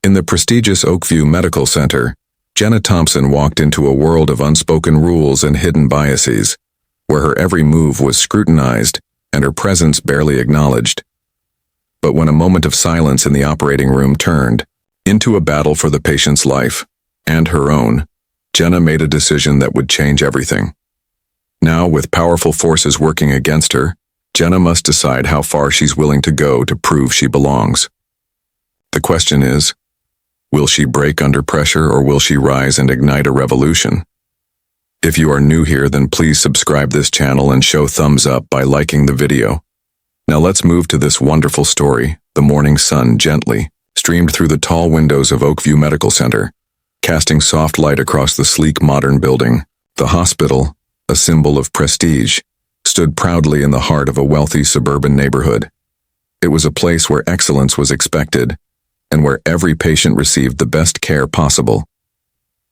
In the prestigious Oakview Medical Center, Jenna Thompson walked into a world of unspoken rules and hidden biases, where her every move was scrutinized and her presence barely acknowledged. But when a moment of silence in the operating room turned into a battle for the patient's life and her own, Jenna made a decision that would change everything. Now, with powerful forces working against her, Jenna must decide how far she's willing to go to prove she belongs. The question is, will she break under pressure or will she rise and ignite a revolution? If you are new here, then please subscribe this channel and show thumbs up by liking the video. Now let's move to this wonderful story. The morning sun gently streamed through the tall windows of Oakview Medical Center, casting soft light across the sleek modern building. The hospital, a symbol of prestige, stood proudly in the heart of a wealthy suburban neighborhood. It was a place where excellence was expected, and where every patient received the best care possible.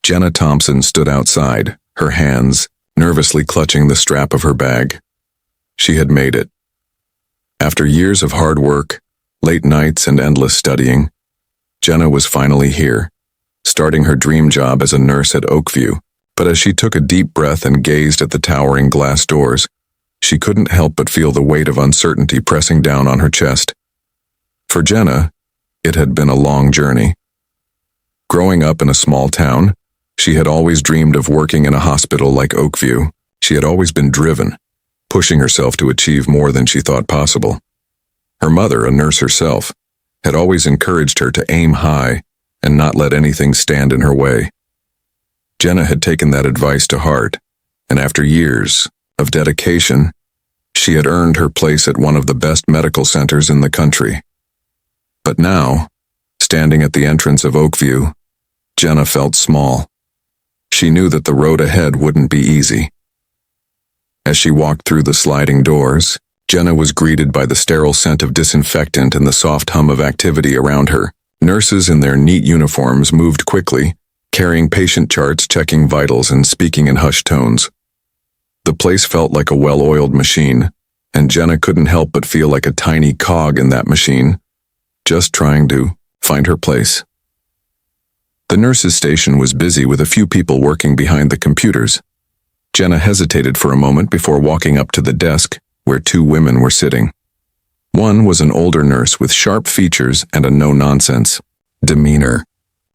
Jenna Thompson stood outside, her hands nervously clutching the strap of her bag. She had made it. After years of hard work, late nights, and endless studying, Jenna was finally here, starting her dream job as a nurse at Oakview. But as she took a deep breath and gazed at the towering glass doors, she couldn't help but feel the weight of uncertainty pressing down on her chest. For Jenna, it had been a long journey. Growing up in a small town, she had always dreamed of working in a hospital like Oakview. She had always been driven, pushing herself to achieve more than she thought possible. Her mother, a nurse herself, had always encouraged her to aim high and not let anything stand in her way. Jenna had taken that advice to heart, and after years of dedication, she had earned her place at one of the best medical centers in the country. But now, standing at the entrance of Oakview, Jenna felt small. She knew that the road ahead wouldn't be easy. As she walked through the sliding doors, Jenna was greeted by the sterile scent of disinfectant and the soft hum of activity around her. Nurses in their neat uniforms moved quickly, carrying patient charts, checking vitals, and speaking in hushed tones. The place felt like a well-oiled machine, and Jenna couldn't help but feel like a tiny cog in that machine, just trying to find her place. The nurse's station was busy with a few people working behind the computers. Jenna hesitated for a moment before walking up to the desk where two women were sitting. One was an older nurse with sharp features and a no-nonsense demeanor.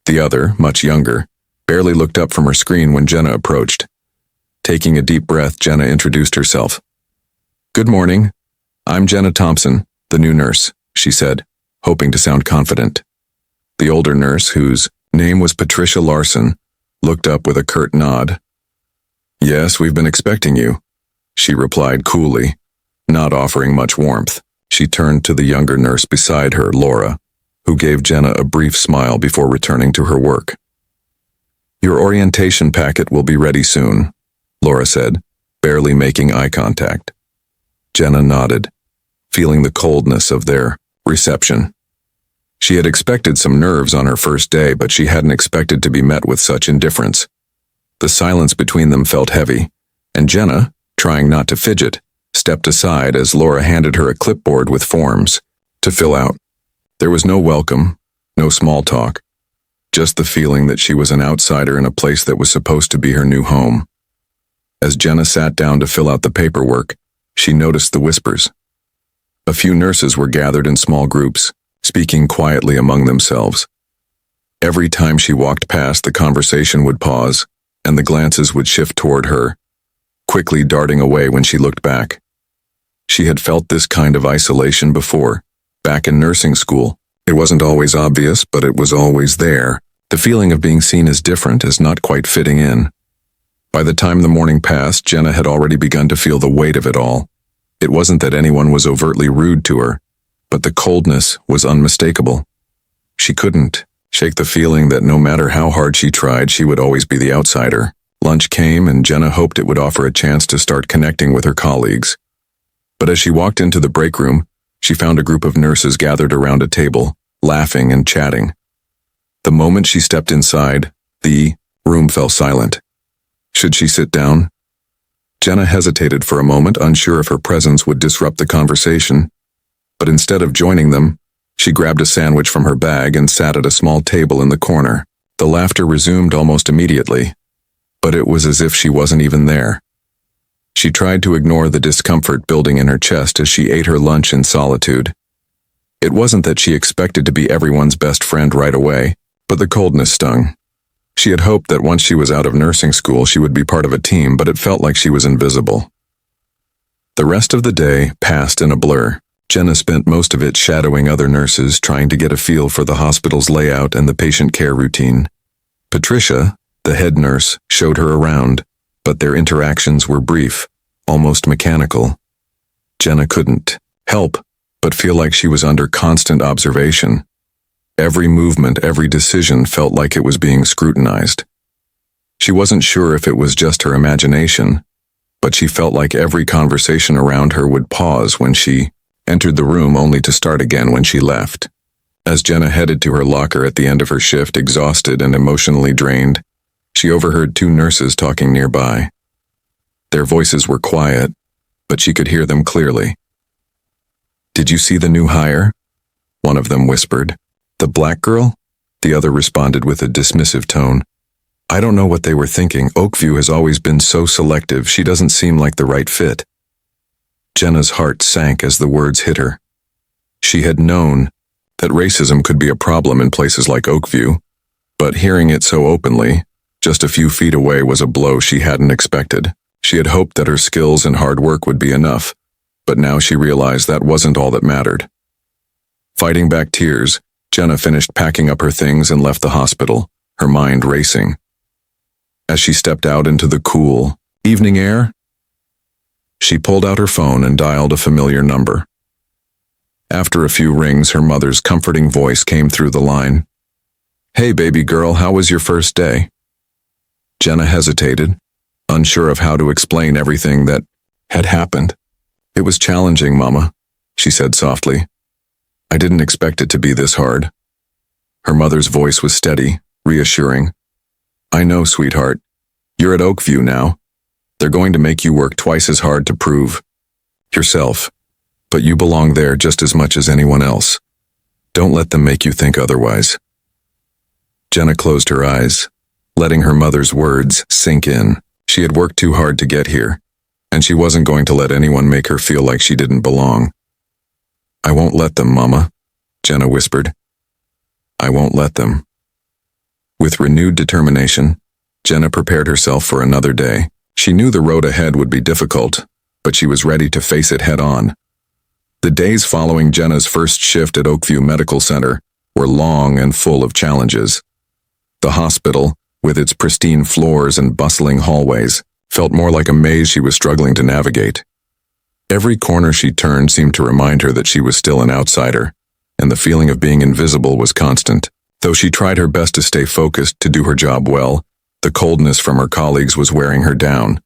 The other, much younger, barely looked up from her screen when Jenna approached. Taking a deep breath, Jenna introduced herself. "Good morning. I'm Jenna Thompson, the new nurse," she said, hoping to sound confident. The older nurse, whose name was Patricia Larson, looked up with a curt nod. "Yes, we've been expecting you," she replied coolly, not offering much warmth. She turned to the younger nurse beside her, Laura, who gave Jenna a brief smile before returning to her work. "Your orientation packet will be ready soon," Laura said, barely making eye contact. Jenna nodded, feeling the coldness of their reception. She had expected some nerves on her first day, but she hadn't expected to be met with such indifference. The silence between them felt heavy, and Jenna, trying not to fidget, stepped aside as Laura handed her a clipboard with forms to fill out. There was no welcome, no small talk, just the feeling that she was an outsider in a place that was supposed to be her new home. As Jenna sat down to fill out the paperwork, she noticed the whispers. A few nurses were gathered in small groups, speaking quietly among themselves. Every time she walked past, the conversation would pause, and the glances would shift toward her, quickly darting away when she looked back. She had felt this kind of isolation before, back in nursing school. It wasn't always obvious, but it was always there. The feeling of being seen as different, as not quite fitting in. By the time the morning passed, Jenna had already begun to feel the weight of it all. It wasn't that anyone was overtly rude to her, but the coldness was unmistakable. She couldn't shake the feeling that no matter how hard she tried, she would always be the outsider. Lunch came, and Jenna hoped it would offer a chance to start connecting with her colleagues. But as she walked into the break room, she found a group of nurses gathered around a table, laughing and chatting. The moment she stepped inside, the room fell silent. Should she sit down? Jenna hesitated for a moment, unsure if her presence would disrupt the conversation, but instead of joining them, She grabbed a sandwich from her bag and sat at a small table in the corner. The laughter resumed almost immediately, but it was as if she wasn't even there. She tried to ignore the discomfort building in her chest as she ate her lunch in solitude. It wasn't that she expected to be everyone's best friend right away, but the coldness stung. She had hoped that once she was out of nursing school she would be part of a team, but it felt like she was invisible. The rest of the day passed in a blur. Jenna spent most of it shadowing other nurses, trying to get a feel for the hospital's layout and the patient care routine. Patricia, the head nurse, showed her around, but their interactions were brief, almost mechanical. Jenna couldn't help but feel like she was under constant observation. Every movement, every decision felt like it was being scrutinized. She wasn't sure if it was just her imagination, but she felt like every conversation around her would pause when she entered the room only to start again when she left. As Jenna headed to her locker at the end of her shift, exhausted and emotionally drained, she overheard two nurses talking nearby. Their voices were quiet, but she could hear them clearly. "Did you see the new hire?" one of them whispered. "The black girl?" The other responded with a dismissive tone. "I don't know what they were thinking. Oakview has always been so selective. She doesn't seem like the right fit." Jenna's heart sank as the words hit her. She had known that racism could be a problem in places like Oakview, but hearing it so openly, just a few feet away, was a blow she hadn't expected. She had hoped that her skills and hard work would be enough, but now she realized that wasn't all that mattered. Fighting back tears, Jenna finished packing up her things and left the hospital, her mind racing. As she stepped out into the cool evening air, she pulled out her phone and dialed a familiar number. After a few rings, her mother's comforting voice came through the line. "Hey, baby girl, how was your first day?" Jenna hesitated, unsure of how to explain everything that had happened. "It was challenging, Mama," she said softly. "I didn't expect it to be this hard." Her mother's voice was steady, reassuring. "I know, sweetheart. You're at Oakview now. They're going to make you work twice as hard to prove yourself, but you belong there just as much as anyone else. Don't let them make you think otherwise." Jenna closed her eyes, letting her mother's words sink in. She had worked too hard to get here, and she wasn't going to let anyone make her feel like she didn't belong. "I won't let them, Mama," Jenna whispered. "I won't let them." With renewed determination, Jenna prepared herself for another day. She knew the road ahead would be difficult, but she was ready to face it head on. The days following Jenna's first shift at Oakview Medical Center were long and full of challenges. The hospital, with its pristine floors and bustling hallways, felt more like a maze she was struggling to navigate. Every corner she turned seemed to remind her that she was still an outsider, and the feeling of being invisible was constant. Though she tried her best to stay focused to do her job well, the coldness from her colleagues was wearing her down.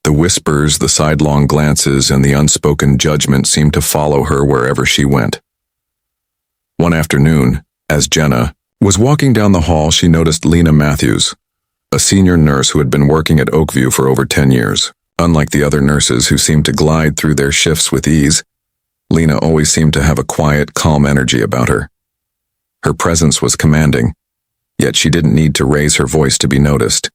The whispers, the sidelong glances, and the unspoken judgment seemed to follow her wherever she went. One afternoon, as Jenna was walking down the hall, she noticed Lena Matthews, a senior nurse who had been working at Oakview for over 10 years. Unlike the other nurses who seemed to glide through their shifts with ease, Lena always seemed to have a quiet, calm energy about her. Her presence was commanding, yet she didn't need to raise her voice to be noticed.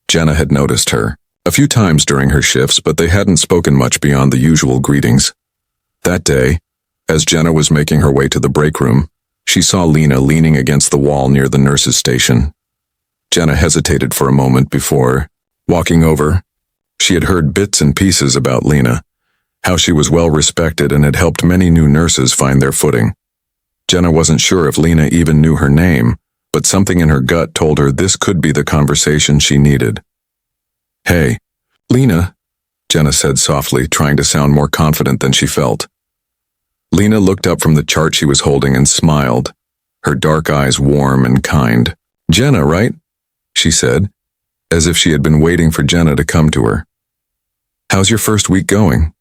Jenna had noticed her a few times during her shifts, but they hadn't spoken much beyond the usual greetings. That day, as Jenna was making her way to the break room, she saw Lena leaning against the wall near the nurses' station. Jenna hesitated for a moment before walking over. She had heard bits and pieces about Lena, how she was well respected and had helped many new nurses find their footing. Jenna wasn't sure if Lena even knew her name, but something in her gut told her this could be the conversation she needed. "Hey, Lena," Jenna said softly, trying to sound more confident than she felt. Lena looked up from the chart she was holding and smiled, her dark eyes warm and kind. "Jenna, right?" she said, as if she had been waiting for Jenna to come to her. "How's your first week going?"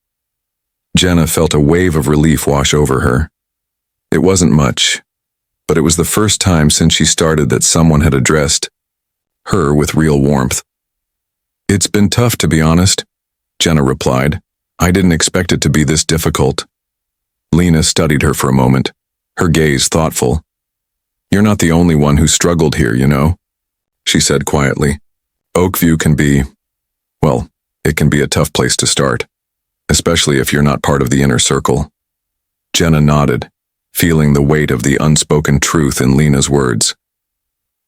Jenna felt a wave of relief wash over her. It wasn't much, but it was the first time since she started that someone had addressed her with real warmth. "It's been tough, to be honest," Jenna replied. "I didn't expect it to be this difficult." Lena studied her for a moment, her gaze thoughtful. "You're not the only one who struggled here, you know," she said quietly. "Oakview can be, well, it can be a tough place to start, especially if you're not part of the inner circle." Jenna nodded, feeling the weight of the unspoken truth in Lena's words.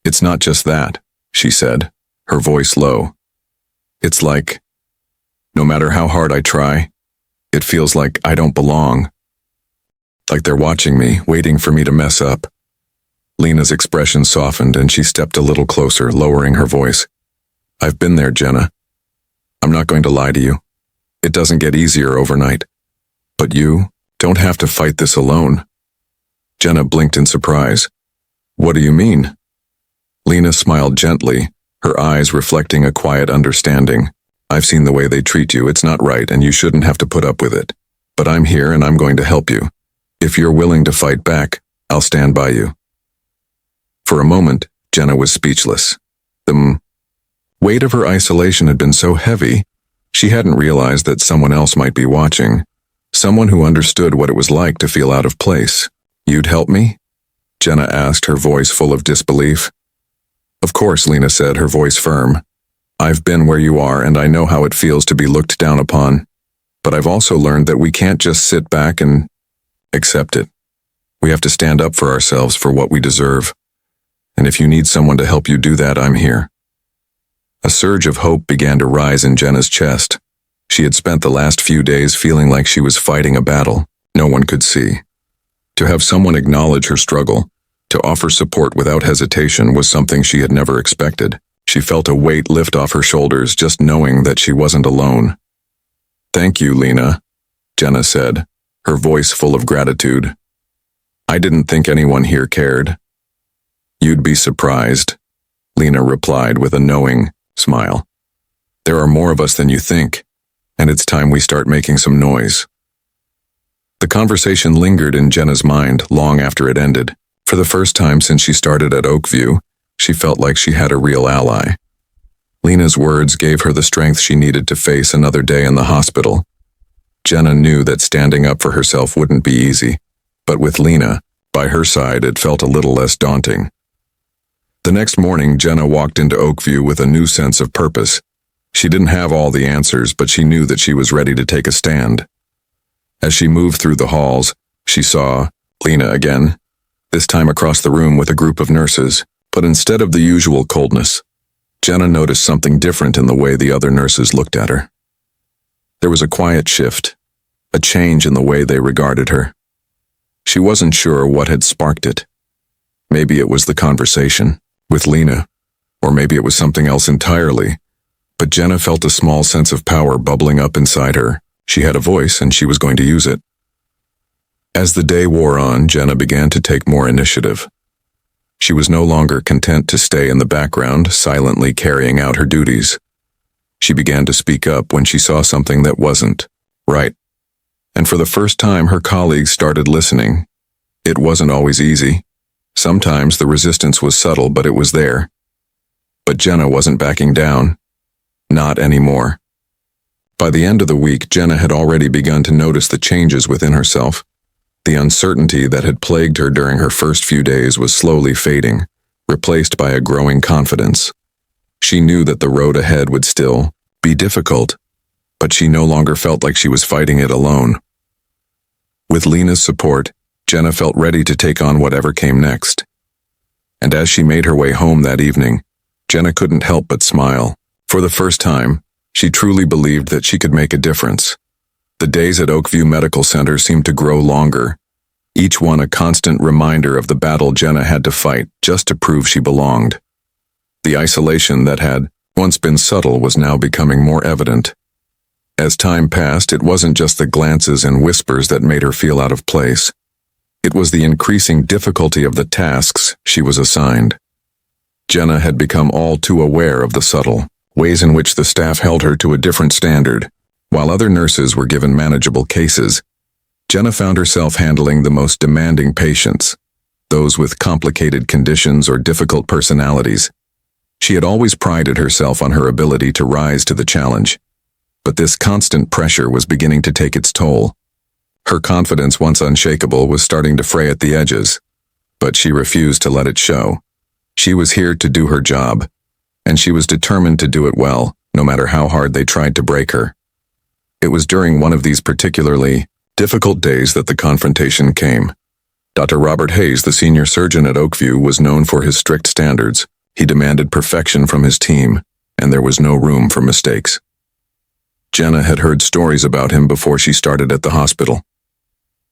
"It's not just that," she said, her voice low. "It's like, no matter how hard I try, it feels like I don't belong. Like they're watching me, waiting for me to mess up." Lena's expression softened and she stepped a little closer, lowering her voice. "I've been there, Jenna. I'm not going to lie to you. It doesn't get easier overnight. But you don't have to fight this alone." Jenna blinked in surprise. "What do you mean?" Lena smiled gently, her eyes reflecting a quiet understanding. "I've seen the way they treat you. It's not right, and you shouldn't have to put up with it. But I'm here and I'm going to help you. If you're willing to fight back, I'll stand by you." For a moment, Jenna was speechless. The weight of her isolation had been so heavy, she hadn't realized that someone else might be watching. Someone who understood what it was like to feel out of place. "You'd help me?" Jenna asked, her voice full of disbelief. "Of course," Lena said, her voice firm. "I've been where you are and I know how it feels to be looked down upon. But I've also learned that we can't just sit back and accept it. We have to stand up for ourselves, for what we deserve. And if you need someone to help you do that, I'm here." A surge of hope began to rise in Jenna's chest. She had spent the last few days feeling like she was fighting a battle no one could see. To have someone acknowledge her struggle, to offer support without hesitation, was something she had never expected. She felt a weight lift off her shoulders just knowing that she wasn't alone. "Thank you, Lena," Jenna said, her voice full of gratitude. "I didn't think anyone here cared." "You'd be surprised," Lena replied with a knowing smile. "There are more of us than you think, and it's time we start making some noise." The conversation lingered in Jenna's mind long after it ended. For the first time since she started at Oakview, she felt like she had a real ally. Lena's words gave her the strength she needed to face another day in the hospital. Jenna knew that standing up for herself wouldn't be easy, but with Lena by her side, it felt a little less daunting. The next morning, Jenna walked into Oakview with a new sense of purpose. She didn't have all the answers, but she knew that she was ready to take a stand. As she moved through the halls, she saw Lena again, this time across the room with a group of nurses. But instead of the usual coldness, Jenna noticed something different in the way the other nurses looked at her. There was a quiet shift, a change in the way they regarded her. She wasn't sure what had sparked it. Maybe it was the conversation with Lena, or maybe it was something else entirely. But Jenna felt a small sense of power bubbling up inside her. She had a voice and she was going to use it. As the day wore on, Jenna began to take more initiative. She was no longer content to stay in the background, silently carrying out her duties. She began to speak up when she saw something that wasn't right. And for the first time, her colleagues started listening. It wasn't always easy. Sometimes the resistance was subtle, but it was there. But Jenna wasn't backing down. Not anymore. By the end of the week, Jenna had already begun to notice the changes within herself. The uncertainty that had plagued her during her first few days was slowly fading, replaced by a growing confidence. She knew that the road ahead would still be difficult, but she no longer felt like she was fighting it alone. With Lena's support, Jenna felt ready to take on whatever came next. And as she made her way home that evening, Jenna couldn't help but smile. For the first time, she truly believed that she could make a difference. The days at Oakview Medical Center seemed to grow longer, each one a constant reminder of the battle Jenna had to fight just to prove she belonged. The isolation that had once been subtle was now becoming more evident. As time passed, it wasn't just the glances and whispers that made her feel out of place. It was the increasing difficulty of the tasks she was assigned. Jenna had become all too aware of the subtle ways in which the staff held her to a different standard. While other nurses were given manageable cases, Jenna found herself handling the most demanding patients, those with complicated conditions or difficult personalities. She had always prided herself on her ability to rise to the challenge, but this constant pressure was beginning to take its toll. Her confidence, once unshakable, was starting to fray at the edges, but she refused to let it show. She was here to do her job, and she was determined to do it well, no matter how hard they tried to break her. It was during one of these particularly difficult days that the confrontation came. Dr. Robert Hayes, the senior surgeon at Oakview, was known for his strict standards. He demanded perfection from his team, and there was no room for mistakes. Jenna had heard stories about him before she started at the hospital.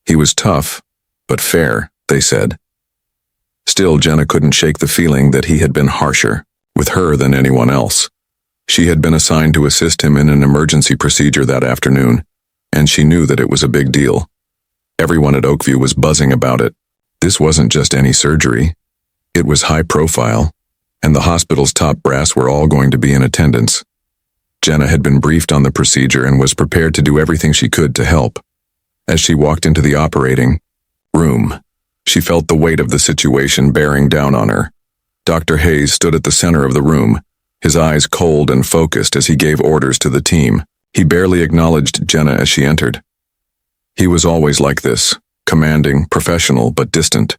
He was tough, but fair, they said. Still, Jenna couldn't shake the feeling that he had been harsher with her than anyone else. She had been assigned to assist him in an emergency procedure that afternoon, and she knew that it was a big deal. Everyone at Oakview was buzzing about it. This wasn't just any surgery. It was high profile, and the hospital's top brass were all going to be in attendance. Jenna had been briefed on the procedure and was prepared to do everything she could to help. As she walked into the operating room, she felt the weight of the situation bearing down on her. Dr. Hayes stood at the center of the room, his eyes cold and focused as he gave orders to the team. He barely acknowledged Jenna as she entered. He was always like this, commanding, professional, but distant.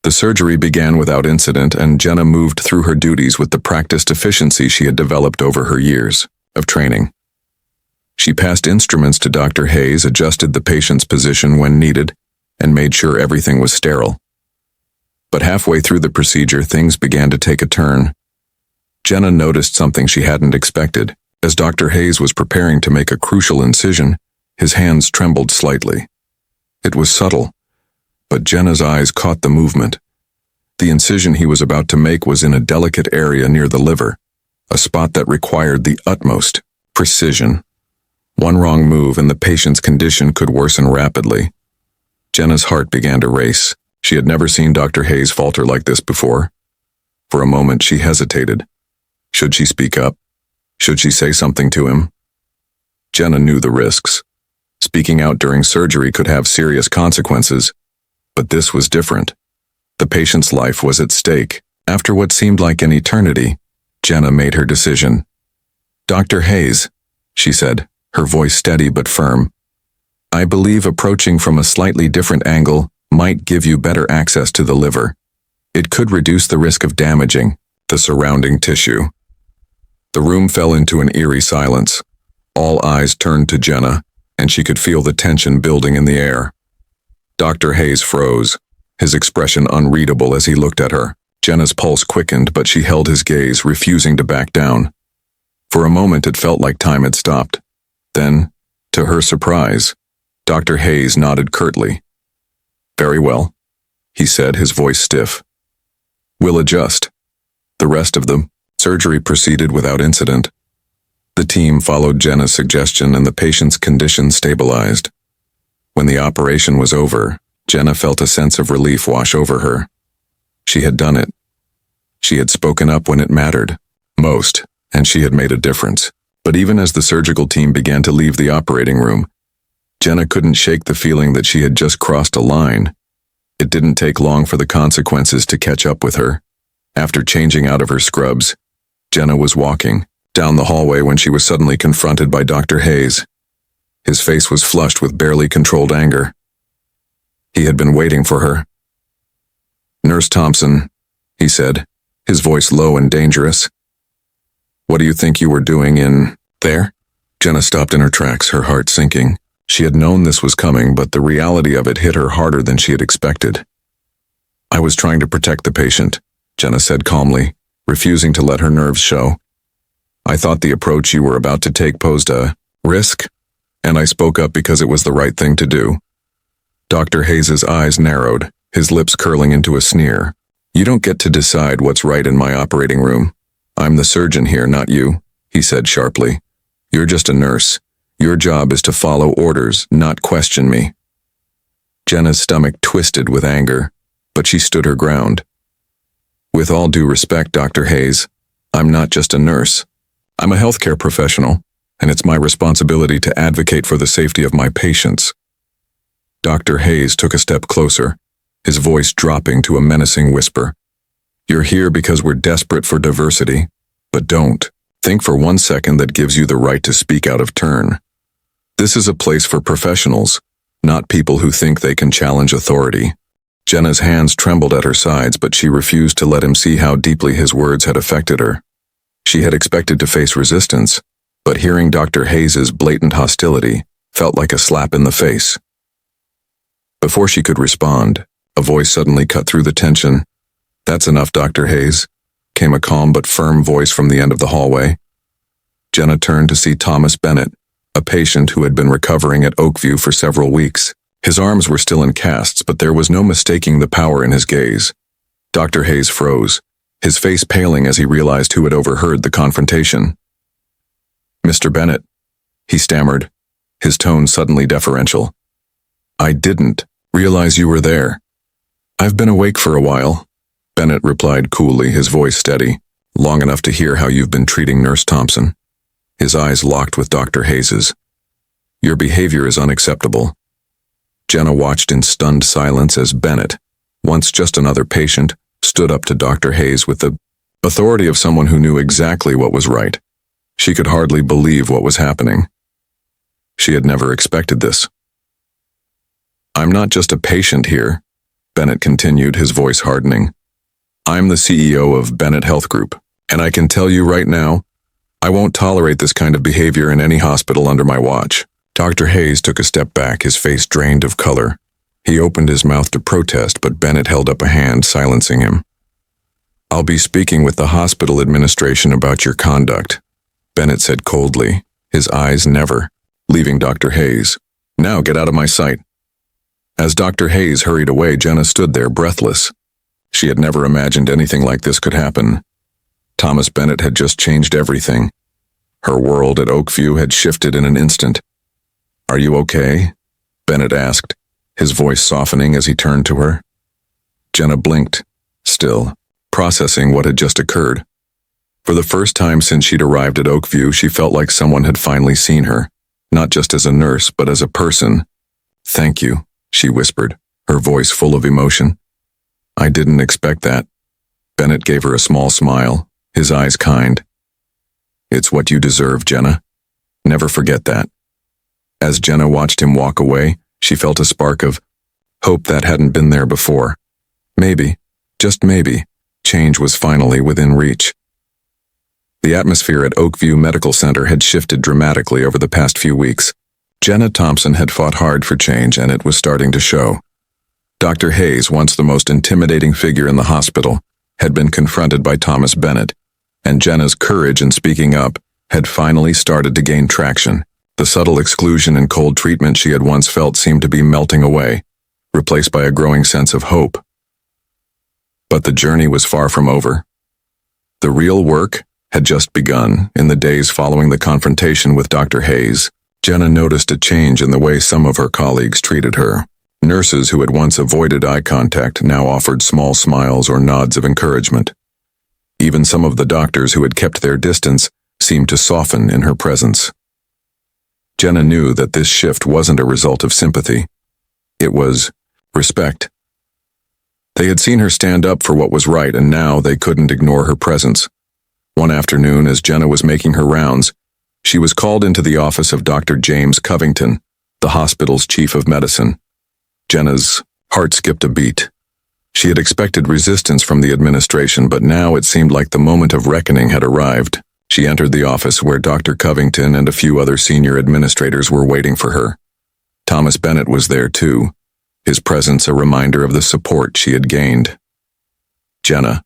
The surgery began without incident, and Jenna moved through her duties with the practiced efficiency she had developed over her years of training. She passed instruments to Dr. Hayes, adjusted the patient's position when needed, and made sure everything was sterile. But halfway through the procedure, things began to take a turn. Jenna noticed something she hadn't expected. As Dr. Hayes was preparing to make a crucial incision, his hands trembled slightly. It was subtle, but Jenna's eyes caught the movement. The incision he was about to make was in a delicate area near the liver, a spot that required the utmost precision. One wrong move and the patient's condition could worsen rapidly. Jenna's heart began to race. She had never seen Dr. Hayes falter like this before. For a moment she hesitated. Should she speak up? Should she say something to him? Jenna knew the risks. Speaking out during surgery could have serious consequences, but this was different. The patient's life was at stake. After what seemed like an eternity, Jenna made her decision. "Dr. Hayes," she said, her voice steady but firm, "I believe approaching from a slightly different angle might give you better access to the liver. It could reduce the risk of damaging the surrounding tissue." The room fell into an eerie silence. All eyes turned to Jenna, and she could feel the tension building in the air. Dr. Hayes froze, his expression unreadable as he looked at her. Jenna's pulse quickened, but she held his gaze, refusing to back down. For a moment it felt like time had stopped. Then, to her surprise, Dr. Hayes nodded curtly. "Very well," he said, his voice stiff. "We'll adjust." The rest of the surgery proceeded without incident. The team followed Jenna's suggestion and the patient's condition stabilized. When the operation was over, Jenna felt a sense of relief wash over her. She had done it. She had spoken up when it mattered most, and she had made a difference. But even as the surgical team began to leave the operating room, Jenna couldn't shake the feeling that she had just crossed a line. It didn't take long for the consequences to catch up with her. After changing out of her scrubs, Jenna was walking down the hallway when she was suddenly confronted by Dr. Hayes. His face was flushed with barely controlled anger. He had been waiting for her. "Nurse Thompson," he said, his voice low and dangerous. "What do you think you were doing in there?" Jenna stopped in her tracks, her heart sinking. She had known this was coming, but the reality of it hit her harder than she had expected. "I was trying to protect the patient," Jenna said calmly, refusing to let her nerves show. "I thought the approach you were about to take posed a risk, and I spoke up because it was the right thing to do." Dr. Hayes's eyes narrowed, his lips curling into a sneer. "You don't get to decide what's right in my operating room. I'm the surgeon here, not you," he said sharply. "You're just a nurse. Your job is to follow orders, not question me." Jenna's stomach twisted with anger, but she stood her ground. "With all due respect, Dr. Hayes, I'm not just a nurse. I'm a healthcare professional, and it's my responsibility to advocate for the safety of my patients." Dr. Hayes took a step closer, his voice dropping to a menacing whisper. "You're here because we're desperate for diversity, but don't think for one second that gives you the right to speak out of turn. This is a place for professionals, not people who think they can challenge authority. Jenna's hands trembled at her sides, but she refused to let him see how deeply his words had affected her. She had expected to face resistance, but hearing Dr. Hayes's blatant hostility felt like a slap in the face. Before she could respond, a voice suddenly cut through the tension. "That's enough, Dr. Hayes," came a calm but firm voice from the end of the hallway. Jenna turned to see Thomas Bennett, a patient who had been recovering at Oakview for several weeks. His arms were still in casts, but there was no mistaking the power in his gaze. Dr. Hayes froze, his face paling as he realized who had overheard the confrontation. "Mr. Bennett," he stammered, his tone suddenly deferential. "I didn't realize you were there. I've been awake for a while," Bennett replied coolly, his voice steady, "long enough to hear how you've been treating Nurse Thompson." His eyes locked with Dr. Hayes's. "Your behavior is unacceptable." Jenna watched in stunned silence as Bennett, once just another patient, stood up to Dr. Hayes with the authority of someone who knew exactly what was right. She could hardly believe what was happening. She had never expected this. "I'm not just a patient here," Bennett continued, his voice hardening. "I'm the CEO of Bennett Health Group, and I can tell you right now, I won't tolerate this kind of behavior in any hospital under my watch." Dr. Hayes took a step back, his face drained of color. He opened his mouth to protest, but Bennett held up a hand, silencing him. "I'll be speaking with the hospital administration about your conduct," Bennett said coldly, his eyes never leaving Dr. Hayes. "Now get out of my sight." As Dr. Hayes hurried away, Jenna stood there breathless. She had never imagined anything like this could happen. Thomas Bennett had just changed everything. Her world at Oakview had shifted in an instant. "Are you okay?" Bennett asked, his voice softening as he turned to her. Jenna blinked, still processing what had just occurred. For the first time since she'd arrived at Oakview, she felt like someone had finally seen her, not just as a nurse, but as a person. "Thank you," she whispered, her voice full of emotion. "I didn't expect that." Bennett gave her a small smile, his eyes kind. "It's what you deserve, Jenna. Never forget that." As Jenna watched him walk away, she felt a spark of hope that hadn't been there before. Maybe, just maybe, change was finally within reach. The atmosphere at Oakview Medical Center had shifted dramatically over the past few weeks. Jenna Thompson had fought hard for change, and it was starting to show. Dr. Hayes, once the most intimidating figure in the hospital, had been confronted by Thomas Bennett, and Jenna's courage in speaking up had finally started to gain traction. The subtle exclusion and cold treatment she had once felt seemed to be melting away, replaced by a growing sense of hope. But the journey was far from over. The real work had just begun. In the days following the confrontation with Dr. Hayes, Jenna noticed a change in the way some of her colleagues treated her. Nurses who had once avoided eye contact now offered small smiles or nods of encouragement. Even some of the doctors who had kept their distance seemed to soften in her presence. Jenna knew that this shift wasn't a result of sympathy. It was respect. They had seen her stand up for what was right, and now they couldn't ignore her presence. One afternoon, as Jenna was making her rounds, she was called into the office of Dr. James Covington, the hospital's chief of medicine. Jenna's heart skipped a beat. She had expected resistance from the administration, but now it seemed like the moment of reckoning had arrived. She entered the office where Dr. Covington and a few other senior administrators were waiting for her. Thomas Bennett was there too, his presence a reminder of the support she had gained. "Jenna,"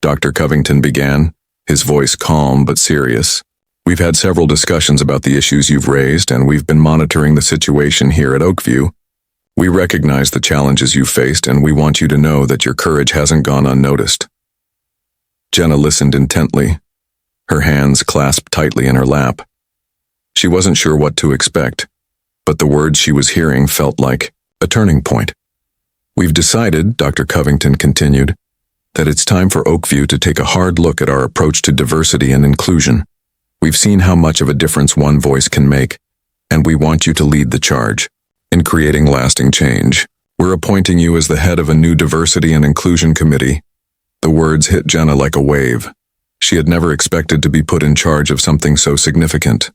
Dr. Covington began, his voice calm but serious. "We've had several discussions about the issues you've raised, and we've been monitoring the situation here at Oakview. We recognize the challenges you've faced, and we want you to know that your courage hasn't gone unnoticed." Jenna listened intently, her hands clasped tightly in her lap. She wasn't sure what to expect, but the words she was hearing felt like a turning point. "We've decided," Dr. Covington continued, "that it's time for Oakview to take a hard look at our approach to diversity and inclusion. We've seen how much of a difference one voice can make, and we want you to lead the charge in creating lasting change. We're appointing you as the head of a new diversity and inclusion committee." The words hit Jenna like a wave. She had never expected to be put in charge of something so significant.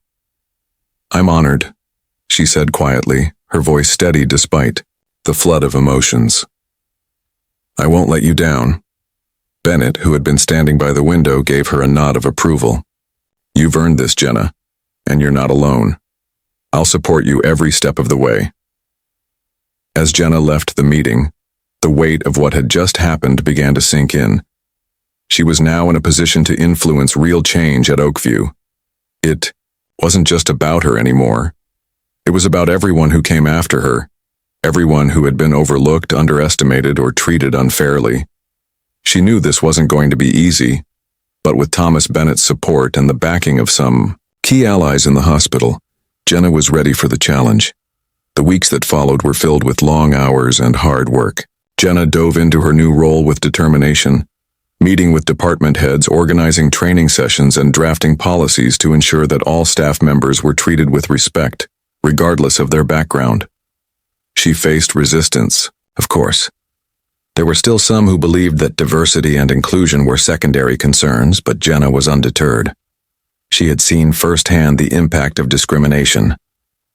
"I'm honored," she said quietly, her voice steady despite the flood of emotions. "I won't let you down." Bennett, who had been standing by the window, gave her a nod of approval. "You've earned this, Jenna, and you're not alone. I'll support you every step of the way." As Jenna left the meeting, the weight of what had just happened began to sink in. She was now in a position to influence real change at Oakview. It wasn't just about her anymore. It was about everyone who came after her, everyone who had been overlooked, underestimated, or treated unfairly. She knew this wasn't going to be easy, but with Thomas Bennett's support and the backing of some key allies in the hospital, Jenna was ready for the challenge. The weeks that followed were filled with long hours and hard work. Jenna dove into her new role with determination, meeting with department heads, organizing training sessions, and drafting policies to ensure that all staff members were treated with respect, regardless of their background. She faced resistance, of course. There were still some who believed that diversity and inclusion were secondary concerns, but Jenna was undeterred. She had seen firsthand the impact of discrimination,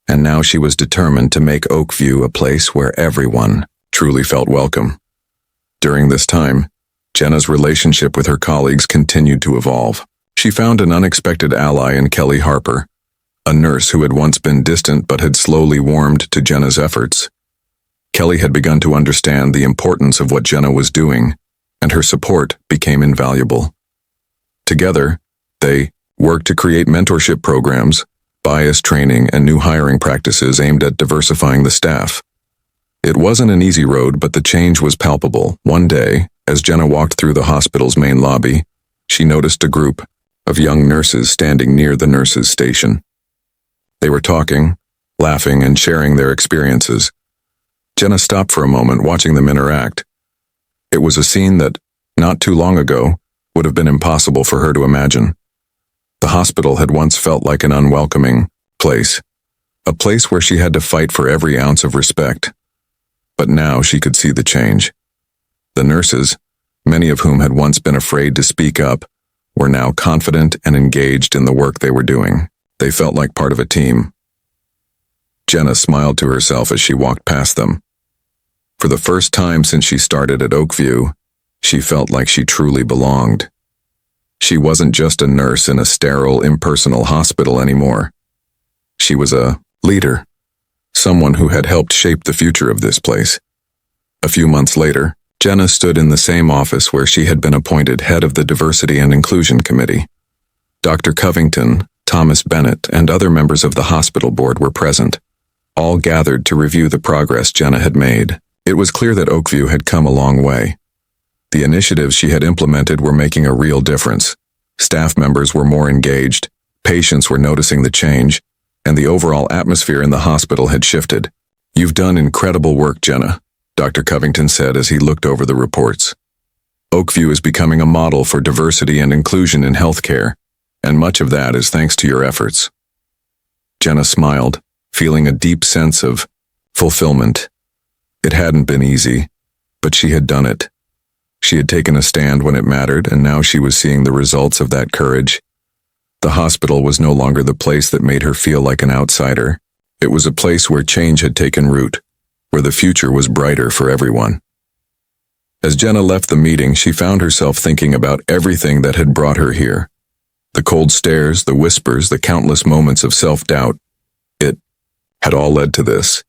and now she was determined to make Oakview a place where everyone truly felt welcome. During this time, Jenna's relationship with her colleagues continued to evolve. She found an unexpected ally in Kelly Harper, a nurse who had once been distant but had slowly warmed to Jenna's efforts. Kelly had begun to understand the importance of what Jenna was doing, and her support became invaluable. Together, they worked to create mentorship programs, bias training, and new hiring practices aimed at diversifying the staff. It wasn't an easy road, but the change was palpable. One day, as Jenna walked through the hospital's main lobby, she noticed a group of young nurses standing near the nurses' station. They were talking, laughing, and sharing their experiences. Jenna stopped for a moment, watching them interact. It was a scene that, not too long ago, would have been impossible for her to imagine. The hospital had once felt like an unwelcoming place, a place where she had to fight for every ounce of respect. But now she could see the change. The nurses, many of whom had once been afraid to speak up, were now confident and engaged in the work they were doing. They felt like part of a team. Jenna smiled to herself as she walked past them. For the first time since she started at Oakview, she felt like she truly belonged. She wasn't just a nurse in a sterile, impersonal hospital anymore. She was a leader, someone who had helped shape the future of this place. A few months later, Jenna stood in the same office where she had been appointed head of the Diversity and Inclusion Committee. Dr. Covington, Thomas Bennett, and other members of the hospital board were present, all gathered to review the progress Jenna had made. It was clear that Oakview had come a long way. The initiatives she had implemented were making a real difference. Staff members were more engaged, patients were noticing the change, and the overall atmosphere in the hospital had shifted. "You've done incredible work, Jenna," Dr. Covington said as he looked over the reports. "Oakview is becoming a model for diversity and inclusion in healthcare, and much of that is thanks to your efforts." Jenna smiled, feeling a deep sense of fulfillment. It hadn't been easy, but she had done it. She had taken a stand when it mattered, and now she was seeing the results of that courage. The hospital was no longer the place that made her feel like an outsider. It was a place where change had taken root, where the future was brighter for everyone. As Jenna left the meeting, she found herself thinking about everything that had brought her here. The cold stares, the whispers, the countless moments of self-doubt. It had all led to this.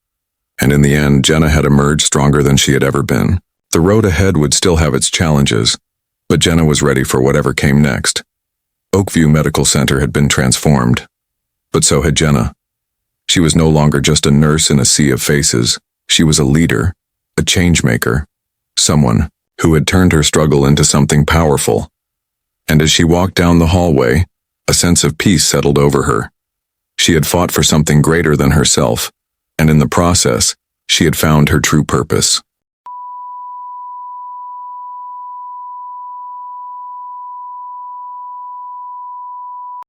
And in the end, Jenna had emerged stronger than she had ever been. The road ahead would still have its challenges, but Jenna was ready for whatever came next. Oakview Medical Center had been transformed, but so had Jenna. She was no longer just a nurse in a sea of faces. She was a leader, a change-maker, someone who had turned her struggle into something powerful. And as she walked down the hallway, a sense of peace settled over her. She had fought for something greater than herself, and in the process, she had found her true purpose.